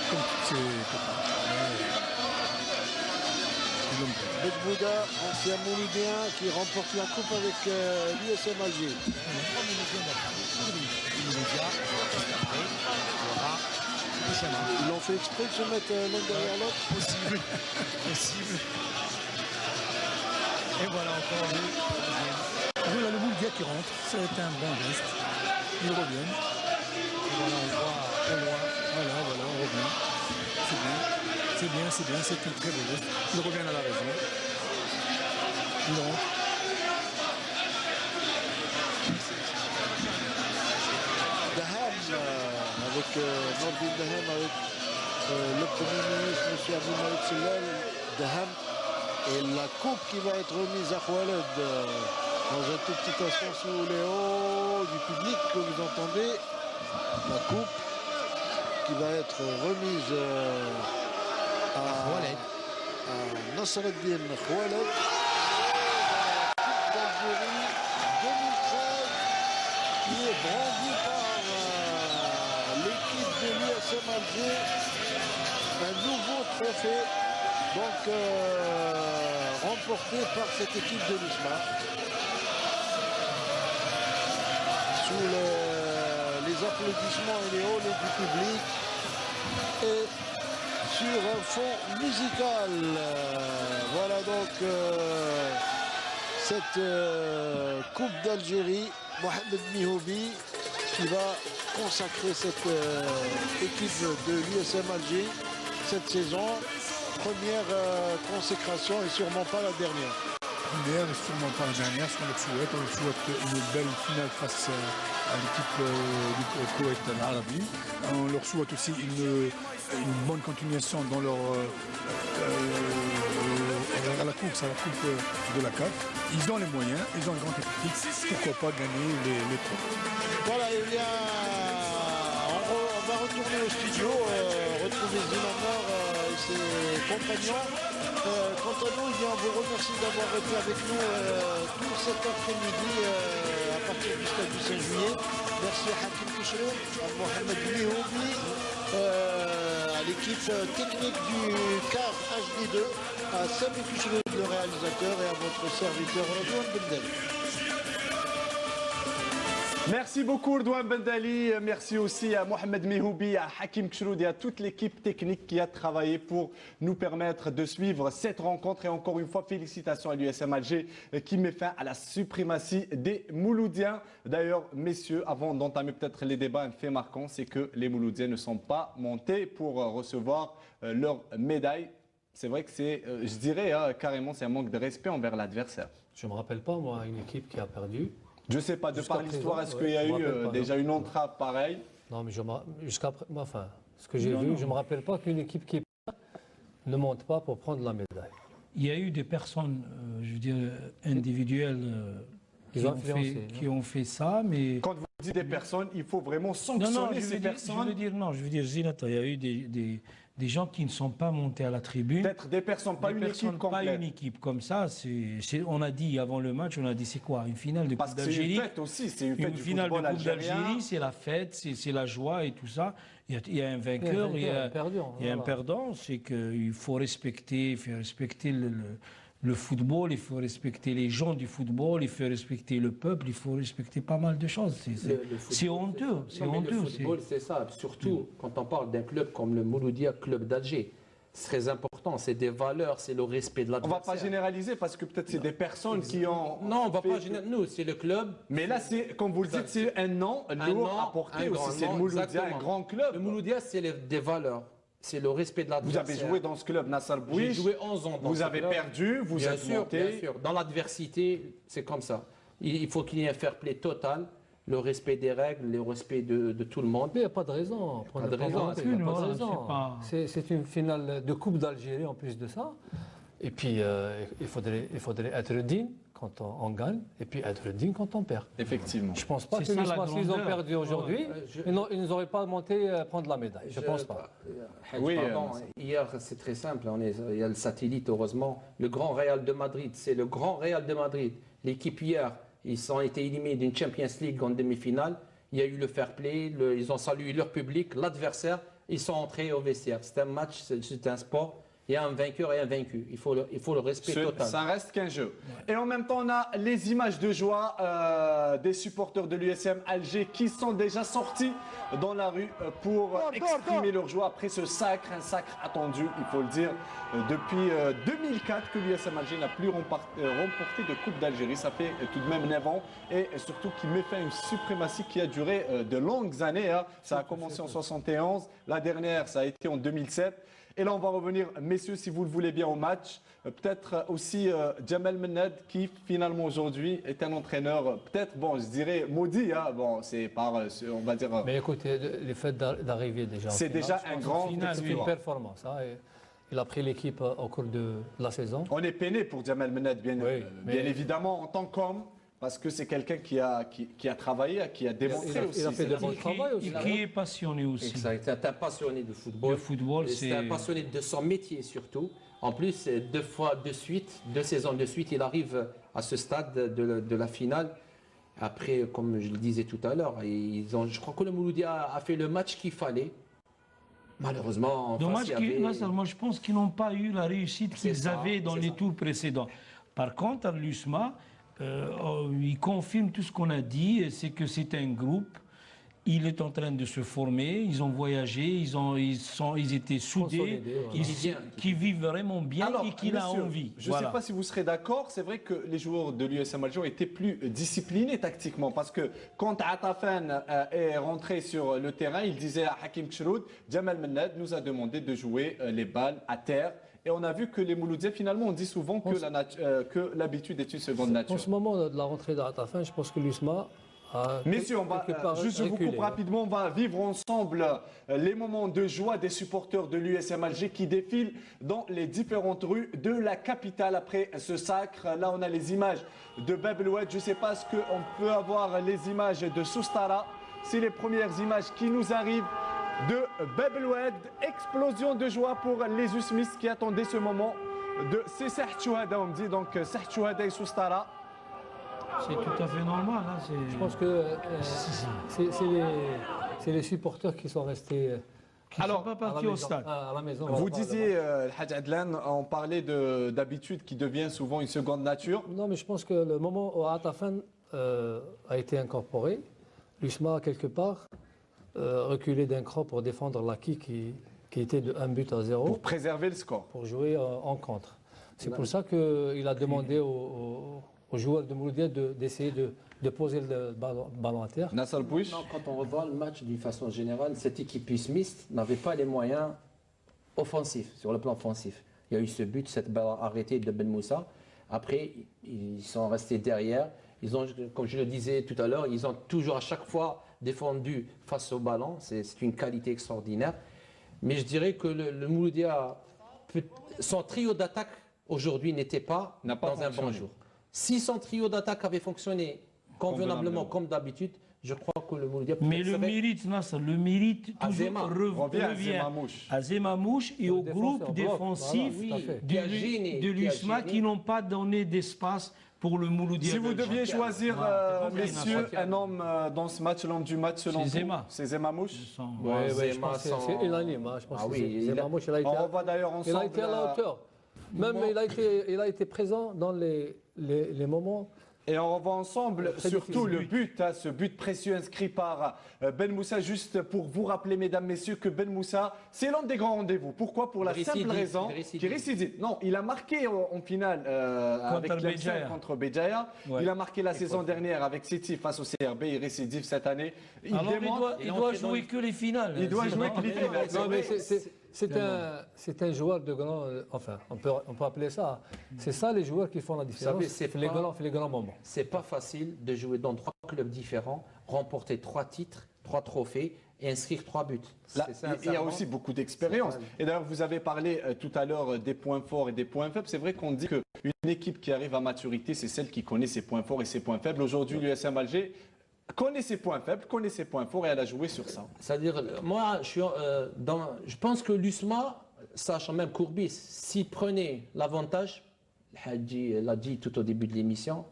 comme toutes ses copains. Bedbouda, ancien Mouloudien qui remporte la coupe avec l'USM Alger. Ils l'ont fait exprès de se mettre l'un derrière l'autre. Possible. Possible. Et voilà encore le deuxième. Voilà le Mouloudia qui rentre. C'est un bon geste. Ils reviennent. Et voilà, on voit au loin. Voilà, on revient. C'est bien. C'est bien, c'est bien. C'est un très beau geste. Ils reviennent à la raison. Ils rentrent. Daham avec Nordin Daham avec le Premier ministre M. Abdelmalek Sellal. Daham et la coupe qui va être remise à Khaled dans un tout petit instant sous les hauts du public que vous entendez. La coupe qui va être remise à Nasreddin Khaled. Coupe d'Algérie 2013 qui est brandie par l'équipe de l'USM Alger. Un nouveau trophée donc remporté par cette équipe de l'USMA. Sous les applaudissements et les hauts du public et sur un fond musical. Voilà donc cette Coupe d'Algérie, Mohamed Mihoubi qui va consacrer cette équipe de l'USM Alger cette saison. Première consécration et sûrement pas la dernière. Première et sûrement pas la dernière, ce qu'on leur souhaite. On leur souhaite une belle finale face à l'équipe du Koweït Al-Arabi. On leur souhaite aussi une bonne continuation dans leur à la course, à la coupe de la CAF. Ils ont les moyens, ils ont le grand effectif. Pourquoi pas gagner les trophées. Voilà, et bien on va retourner au studio, retrouver Zinamar et ses compagnons. Quant à nous, eh bien, on vous remercie d'avoir été avec nous tout cet après-midi à partir du stade du 5 juillet. Merci à Hakim Kichrou, à Mohamed Mihoubi, à l'équipe technique du CAR HD2, à Sami Kichrou, le réalisateur, et à votre serviteur Redouane Bendel. Merci beaucoup Redouane Bendali, merci aussi à Mohamed Mihoubi, à Hakim Kchroud et à toute l'équipe technique qui a travaillé pour nous permettre de suivre cette rencontre. Et encore une fois, félicitations à l'USM Alger qui met fin à la suprématie des Mouloudiens. D'ailleurs, messieurs, avant d'entamer peut-être les débats, un fait marquant, c'est que les Mouloudiens ne sont pas montés pour recevoir leur médaille. C'est vrai que c'est, je dirais carrément, c'est un manque de respect envers l'adversaire. Je ne me rappelle pas, moi, une équipe qui a perdu. Je ne sais pas, de par l'histoire, est-ce qu'il y a eu déjà une entrave pareille? Non, mais jusqu'à enfin, ce que j'ai vu, je ne me rappelle pas qu'une équipe qui ne monte pas pour prendre la médaille. Il y a eu des personnes, je veux dire, individuelles qui ont fait ça, mais... Quand vous dites des personnes, il faut vraiment sanctionner ces personnes. Je veux dire, Zinata, il y a eu des gens qui ne sont pas montés à la tribune. Peut-être des personnes, pas une équipe complète. Pas une équipe comme ça. On a dit avant le match, on a dit c'est quoi? Une finale de Coupe d'Algérie. C'est une fête aussi, c'est une fête du finale de football Coupe d'Algérie, c'est la fête, c'est la joie et tout ça. Il y a un vainqueur, il y a un perdant. C'est qu'il faut respecter, le football, il faut respecter les gens du football, il faut respecter le peuple, il faut respecter pas mal de choses. C'est honteux. Le football, c'est ça. Surtout quand on parle d'un club comme le Mouloudia Club d'Alger. C'est très important, c'est des valeurs, c'est le respect de l'adversaire. On ne va pas généraliser parce que peut-être c'est des personnes qui ont... Non, on ne va pas généraliser. Nous, c'est le club. Mais là, comme vous le dites, c'est un nom lourd à porter aussi. C'est le Mouloudia, un grand club. Le Mouloudia, c'est des valeurs. C'est le respect de l'adversaire. Vous avez joué dans ce club, Nassar Bouich. J'ai joué 11 ans dans Vous avez perdu, vous êtes monté. Bien sûr, dans l'adversité, c'est comme ça. Il faut qu'il y ait un fair play total, le respect des règles, le respect de tout le monde. Mais il n'y a pas de raison. Pas de raison. C'est une finale de Coupe d'Algérie en plus de ça. Et puis, il faudrait être digne quand on gagne et puis être digne quand on perd. Effectivement. Je ne pense pas que s'ils ont perdu aujourd'hui, ils ne nous auraient pas monté prendre la médaille. Je ne pense pas. Oui, hier, c'est très simple. Il y a le satellite, heureusement. Le Grand Real de Madrid, c'est le Grand Real de Madrid. L'équipe hier, ils ont été éliminés d'une Champions League en demi-finale. il y a eu le fair play, ils ont salué leur public, l'adversaire, ils sont entrés au vestiaire. C'est un match, c'est un sport. Il y a un vainqueur et un vaincu. Il faut le respect total. Ça reste qu'un jeu. Et en même temps, on a les images de joie des supporters de l'USM Alger qui sont déjà sortis dans la rue pour exprimer leur joie après ce sacre, un sacre attendu, il faut le dire, depuis 2004 que l'USM Alger n'a plus remporté de Coupe d'Algérie. Ça fait tout de même 9 ans et surtout qui met fin à une suprématie qui a duré de longues années. Hein. Ça a commencé en 71, la dernière ça a été en 2007. Et là, on va revenir, messieurs, si vous le voulez bien, au match. Peut-être aussi Djamel Mennad, qui finalement aujourd'hui est un entraîneur, peut-être, bon, je dirais maudit. Hein. Bon, c'est par, on va dire. Mais écoutez, le fait d'arriver déjà. C'est déjà un grand C'est une performance. Hein, il a pris l'équipe au cours de la saison. On est peiné pour Djamel Mennad, bien évidemment, en tant qu'homme. Parce que c'est quelqu'un qui a travaillé, qui a démontré aussi. Il a fait de bon travail aussi. Et qui est passionné aussi. Exact. C'est un passionné de football. Le football, c'est un passionné de son métier surtout. En plus, 2 saisons de suite, il arrive à ce stade de la finale. Après, comme je le disais tout à l'heure, je crois que le Mouloudia a fait le match qu'il fallait. Malheureusement, dommage moi je pense qu'ils n'ont pas eu la réussite qu'ils avaient dans les tours précédents. Par contre, à l'USMA, il confirme tout ce qu'on a dit, c'est que c'est un groupe, il est en train de se former, ils ont voyagé, ils étaient soudés, qui vivent vraiment bien. Alors, et qui a envie. Je ne sais pas si vous serez d'accord, c'est vrai que les joueurs de l'USM Alger ont été plus disciplinés tactiquement, parce que quand Atafan est rentré sur le terrain, il disait à Hakim Kshroud, Djamel Mennad nous a demandé de jouer les balles à terre. Et on a vu que les Mouloudiens, finalement, on dit souvent que l'habitude est une seconde nature. En ce moment de la rentrée d'Atafan, je pense que l'USMA a... Messieurs, on va, juste je vous coupe rapidement, on va vivre ensemble les moments de joie des supporters de l'USM Alger qui défilent dans les différentes rues de la capitale après ce sacre. Là, on a les images de Bab El Oued. Je ne sais pas ce qu'on peut avoir les images de Soustara. C'est les premières images qui nous arrivent de Bab El Oued, explosion de joie pour les Usmis qui attendaient ce moment. C'est Saht Chouhada, on me dit, donc Saht Chouhada et Soustara. C'est tout à fait normal. Hein, je pense que c'est les supporters qui sont restés. Alors, pas partis au stade. À la maison. Vous disiez, Hadj Adlan, on parlait d'habitude qui devient souvent une seconde nature. Non, mais je pense que le moment où Atafan a été incorporé, l'USMA, quelque part, reculer d'un cran pour défendre l'acquis qui était de 1-0. Pour préserver le score. Pour jouer en contre. C'est pour ça qu'il a demandé aux joueurs de Mouloudia d'essayer de poser le ballon à terre. Nassal Bouich. Quand on revoit le match d'une façon générale, cette équipe Smith n'avait pas les moyens offensifs, sur le plan offensif. Il y a eu ce but, cette balle arrêtée de Ben Moussa. Après, ils sont restés derrière. Ils ont, comme je le disais tout à l'heure, ils ont toujours à chaque fois défendu face au ballon. C'est une qualité extraordinaire. Mais je dirais que le Mouloudia, son trio d'attaque aujourd'hui n'était pas dans un bon jour. Si son trio d'attaque avait fonctionné convenablement comme d'habitude, je crois que le Mouloudia... Mais le mérite, Nasser, le mérite toujours revient à Zemamouche et au groupe défensif de l'USMA qui n'ont pas donné d'espace pour le Mouloudia. Si vous deviez choisir, messieurs, un homme dans ce match, l'homme du match selon vous, c'est Zemamouche. Oui, je pense que c'est unanime. Je pense que Zemamouche, il a été à la hauteur. Même il a été présent dans les moments. Et on revoit ensemble surtout le but, ce but précieux inscrit par Ben Moussa, juste pour vous rappeler, mesdames, messieurs, que Ben Moussa, c'est l'un des grands rendez-vous. Pourquoi? Pour la simple raison qu'il récidive. Non, il a marqué en finale contre Béjaïa. Ouais. Il a marqué la saison dernière avec City face au CRB. Il récidive cette année. Il doit jouer que les finales. Il doit jouer que les finales. Non, mais c'est un joueur de grand... Enfin, on peut appeler ça. C'est ça les joueurs qui font la différence. C'est les grands moments. C'est pas facile de jouer dans 3 clubs différents, remporter 3 titres, 3 trophées et inscrire 3 buts. Là, il y a aussi beaucoup d'expérience. Et d'ailleurs, vous avez parlé tout à l'heure des points forts et des points faibles. C'est vrai qu'on dit qu'une équipe qui arrive à maturité, c'est celle qui connaît ses points forts et ses points faibles. Aujourd'hui, l'USM Alger connaît ses points faibles, connaît ses points forts et elle a joué sur ça. C'est-à-dire, moi, je pense que l'USMA, sachant même Courbis, s'il prenait l'avantage, Hadji l'a dit tout au début de l'émission,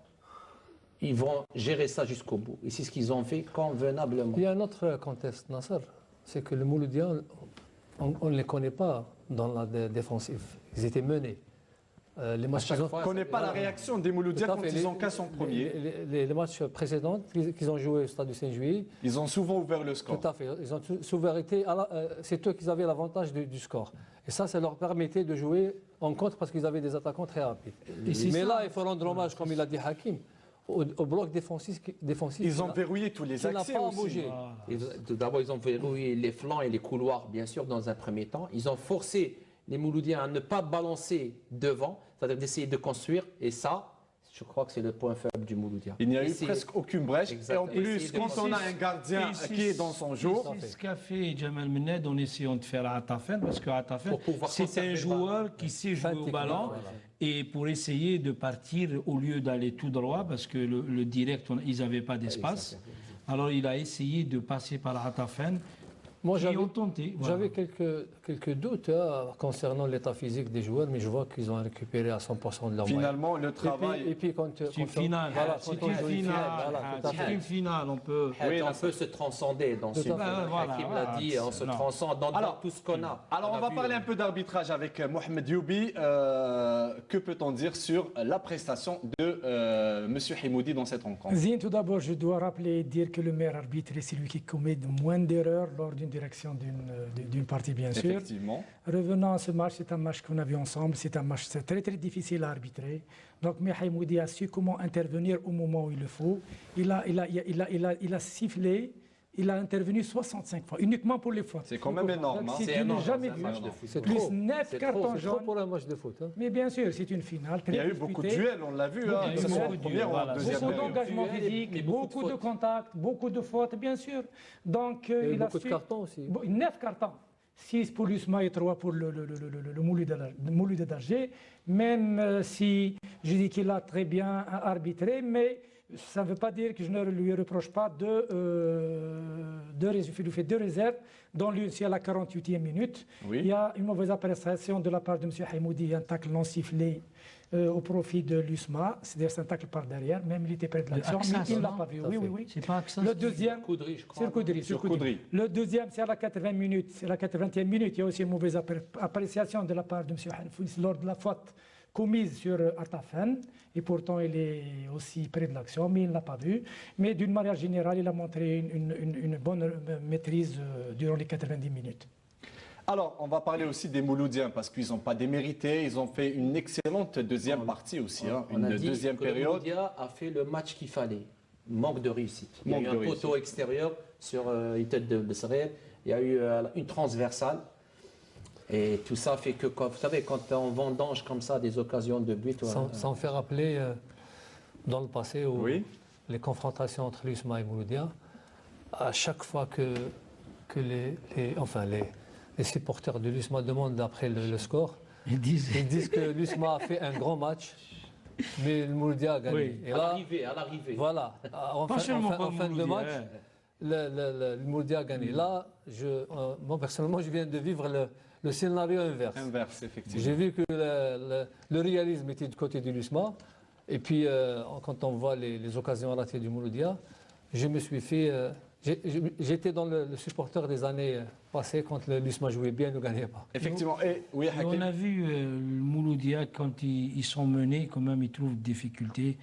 ils vont gérer ça jusqu'au bout. Et c'est ce qu'ils ont fait convenablement. Il y a un autre contexte, Nasser, c'est que le Mouloudia, on ne les connaît pas dans la défensive. Ils étaient menés. Les matchs on ne connaît pas la réaction des Mouloudiens quand ils encaissent en premier. Les matchs précédents qu'ils ont joué au stade du Saint-Juillet, ils ont souvent ouvert le score. Tout à fait. Ils ont souvent été. C'est eux qui avaient l'avantage du score. Et ça leur permettait de jouer en contre parce qu'ils avaient des attaquants très rapides. Mais là, il faut rendre hommage, comme il a dit Hakim, au bloc défensif. Ils ont verrouillé tous les accès aussi. Tout d'abord, ils ont verrouillé les flancs et les couloirs, bien sûr, dans un premier temps. Ils ont forcé les Mouloudiens à ne pas balancer devant, c'est-à-dire d'essayer de construire. Et ça, je crois que c'est le point faible du Mouloudia. Il n'y a eu presque aucune brèche. Et en plus, quand on a un gardien qui est dans son jour... C'est ce qu'a fait Jamal Mened en essayant de faire Atafen, parce que Atafen, c'est un joueur qui sait jouer au ballon. Et pour essayer de partir, au lieu d'aller tout droit, parce que le direct, ils n'avaient pas d'espace. Alors il a essayé de passer par Atafen. Moi, j'avais quelques doutes concernant l'état physique des joueurs, mais je vois qu'ils ont récupéré à 100% de leur Finalement, le travail... Et puis c'est une finale. C'est une finale. On peut se transcender dans ce Hakim l'a dit, on se transcende dans tout ce qu'on a. Alors, on va parler un peu d'arbitrage avec Mohamed Youbi. Que peut-on dire sur la prestation de M. Himoudi dans cette rencontre? Tout d'abord, je dois rappeler et dire que le meilleur arbitre est celui qui commet le moins d'erreurs lors d'une direction d'une partie, bien sûr. Effectivement. Revenant à ce match, c'est un match qu'on a vu ensemble, c'est un match très très difficile à arbitrer. Donc Himoudi a su comment intervenir au moment où il le faut. Il a sifflé, il a intervenu 65 fois, uniquement pour les fautes. C'est quand même énorme. C'est jamais vu. Plus 9 cartons jaunes. Pour un match de foot. Mais bien sûr, c'est une finale. Il y a eu beaucoup de duels, on l'a vu. Beaucoup d'engagement physique, beaucoup de contacts, beaucoup de fautes, bien sûr. Donc, il a beaucoup de cartons aussi. 9 cartons. 6 pour l'USMA et 3 pour le Mouloudia d'Alger. Même si je dis qu'il a très bien arbitré, mais ça ne veut pas dire que je ne lui reproche pas il fait deux réserves, dont l'une c'est à la 48e minute. Oui. Il y a une mauvaise appréciation de la part de M. Himoudi, un tacle non sifflé au profit de l'USMA, c'est-à-dire c'est un tacle par derrière, même il était près de l'action, mais il ne l'a pas vu. Oui. C'est pas Axas. Le deuxième, c'est le Koudri. Le deuxième, c'est à la 80 minutes, c'est à la 80e minute. Il y a aussi une mauvaise appréciation de la part de M. Himoudi lors de la faute commise sur Atafen, et pourtant il est aussi près de l'action, mais il ne l'a pas vu. Mais d'une manière générale, il a montré une bonne maîtrise durant les 90 minutes. Alors, on va parler aussi des Mouloudiens, parce qu'ils n'ont pas démérité, ils ont fait une excellente deuxième partie aussi, une deuxième période. Le Mouloudia a fait le match qu'il fallait, manque de réussite. Il y a eu un poteau extérieur sur Ited de Sareb, il y a eu une transversale. Et tout ça fait que, vous savez, quand on vendange comme ça des occasions de but... Sans faire rappeler, dans le passé, les confrontations entre l'USMA et Mouloudia, à chaque fois que les supporters de l'USMA demandent après le score, ils disent que l'USMA a fait un grand match, mais le Mouloudia a gagné. Oui, et à l'arrivée. Voilà, en fin de match, le Mouloudia a gagné. Là, moi personnellement, je viens de vivre le scénario inverse. Effectivement. J'ai vu que le réalisme était du côté de l'USMA. Et puis, quand on voit les occasions ratées du Mouloudia, je me suis fait... J'étais dans le supporter des années passées, quand l'USMA jouait bien, ne gagnait pas. Effectivement. On a vu le Mouloudia, quand ils sont menés, quand même, ils trouvent des difficultés.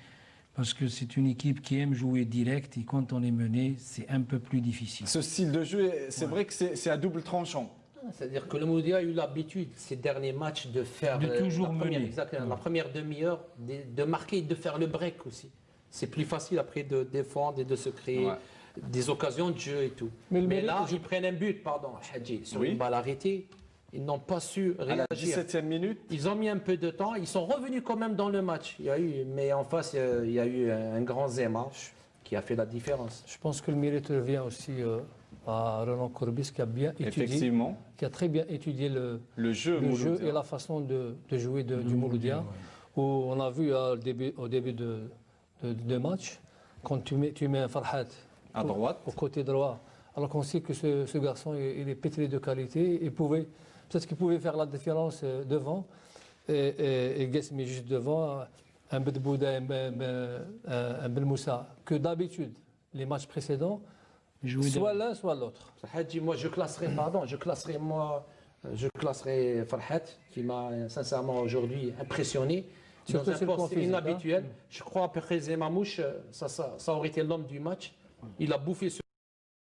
Parce que c'est une équipe qui aime jouer direct, et quand on est mené, c'est un peu plus difficile. Ce style de jeu, c'est vrai que c'est à double tranchant. C'est-à-dire que le Mouloudia a eu l'habitude, ces derniers matchs, de faire toujours la première demi-heure, de marquer, de faire le break aussi. C'est plus facile après de défendre et de se créer des occasions de jeu et tout. Mais là, ils prennent un but, Hadji, sur une balle arrêtée. Ils n'ont pas su réagir. À la 17e minute. Ils ont mis un peu de temps. Ils sont revenus quand même dans le match. Mais en face, il y a eu un grand Zema qui a fait la différence. Je pense que le mérite revient aussi à Roland Courbis, qui a bien étudié, qui a très bien étudié le jeu et la façon de jouer du Mouloudia. Où on a vu au début de match, quand tu mets un Farhat à droite, au côté droit, alors qu'on sait que ce garçon il est pétri de qualité, peut-être qu'il pouvait faire la différence devant, et Guesmi juste devant. un Bedbouda, un Belmoussa, que d'habitude, les matchs précédents, soit l'un, soit l'autre. Moi, je classerai Farhat, qui m'a sincèrement aujourd'hui impressionné. Dans un poste inhabituel. Je crois que Mamouche, ça aurait été l'homme du match. Il a bouffé sur